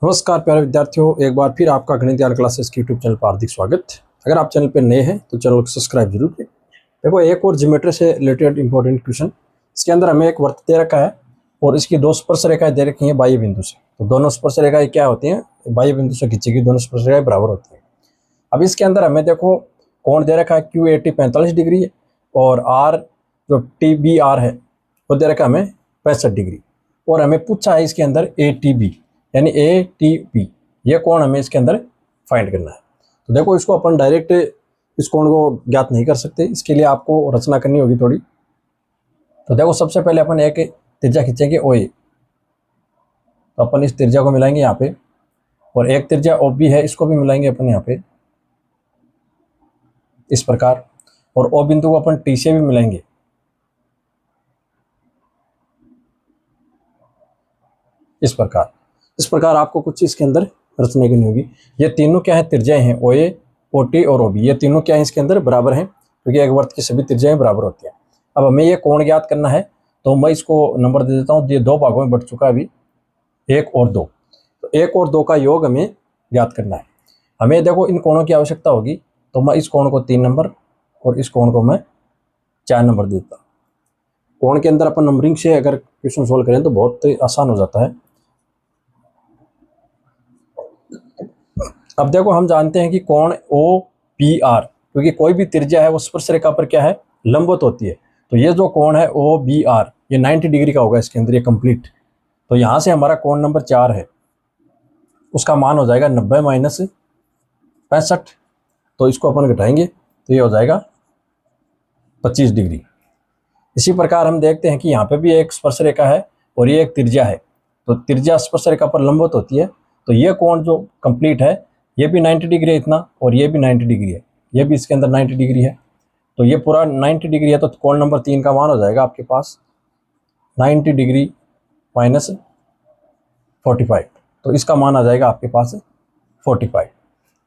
नमस्कार प्यारे विद्यार्थियों, एक बार फिर आपका गणित ज्ञान क्लासेस के यूट्यूब चैनल पर हार्दिक स्वागत। अगर आप चैनल पर नए हैं तो चैनल को सब्सक्राइब जरूर करें। देखो, एक और ज्योमेट्री से रिलेटेड इंपॉर्टेंट क्वेश्चन। इसके अंदर हमें एक वृत्त दे रखा है और इसकी दो स्पर्श रेखाएं दे रखी हैं बाह्य बिंदु से। तो दोनों स्पर्श रेखाएं क्या होती हैं? बाह्य बिंदु से खींची गई दोनों स्पर्श रेखाएं बराबर होती हैं। अब इसके अंदर हमें देखो कोण दे रखा है QAT 45 डिग्री है और R जो TBR है वो दे रखा है हमें 65 डिग्री। और हमें पूछा है इसके अंदर ATB यानी ATB, ये कोण हमें इसके अंदर फाइंड करना है। तो देखो, इसको अपन डायरेक्ट इस कोण को ज्ञात नहीं कर सकते, इसके लिए आपको रचना करनी होगी थोड़ी। तो देखो, सबसे पहले अपन एक त्रिज्या खींचेंगे OA। तो अपन इस त्रिज्या को मिलाएंगे यहाँ पे, और एक त्रिज्या OB है, इसको भी मिलाएंगे अपन यहाँ पे इस प्रकार। और O बिंदु को अपन T से भी मिलाएंगे इस प्रकार। इस प्रकार आपको कुछ इसके अंदर रचना करनी होगी। ये तीनों क्या है? त्रिज्याएं हैं, OA, OT और OB। ये तीनों क्या है इसके अंदर? बराबर हैं, क्योंकि एक वृत्त की सभी त्रिज्याएं बराबर होती हैं। अब हमें ये कोण ज्ञात करना है, तो मैं इसको नंबर दे देता हूँ। ये दो भागों में बढ़ चुका है अभी, 1 और 2। तो 1 और 2 का योग हमें ज्ञात करना है। हमें देखो इन कोणों की आवश्यकता होगी, तो मैं इस कोण को 3 नंबर और इस कोण को मैं 4 नंबर देता हूँ। कोण के अंदर अपन नंबरिंग से अगर क्वेश्चन सोल्व करें तो बहुत आसान हो जाता है। अब देखो, हम जानते हैं कि कोण OBR, क्योंकि कोई भी त्रिज्या है वो स्पर्श रेखा पर क्या है? लंबवत होती है। तो ये जो कोण है OBR, ये 90 डिग्री का होगा इसके अंदर, ये कंप्लीट। तो यहाँ से हमारा कोण नंबर 4 है, उसका मान हो जाएगा 90 माइनस 65। तो इसको अपन घटाएंगे तो ये हो जाएगा 25 डिग्री। इसी प्रकार हम देखते हैं कि यहाँ पे भी एक स्पर्श रेखा है और ये एक त्रिज्या है। तो त्रिज्या स्पर्श रेखा पर लंबवत होती है, तो ये कोण जो कंप्लीट है ये भी 90 डिग्री है इतना, और ये भी 90 डिग्री है, ये भी इसके अंदर 90 डिग्री है। तो ये पूरा 90 डिग्री है। तो कोण नंबर 3 का मान हो जाएगा आपके पास 90 डिग्री माइनस 45। तो इसका मान आ जाएगा आपके पास 45।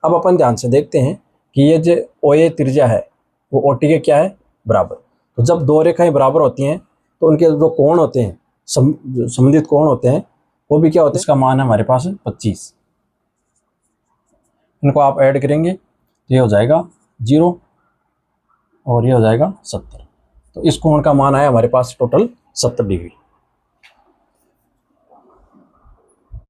अब अपन ध्यान से देखते हैं कि ये जो OA त्रिज्या है वो OT के क्या है? बराबर। तो जब दो रेखाएं बराबर होती हैं तो उनके जो कोण होते हैं, संबंधित कोण होते हैं, वो भी क्या होते हैं? इसका मान है हमारे पास 25। इनको आप ऐड करेंगे तो ये हो जाएगा 0 और ये हो जाएगा 70। तो इस कोण का मान आया हमारे पास टोटल 70 डिग्री।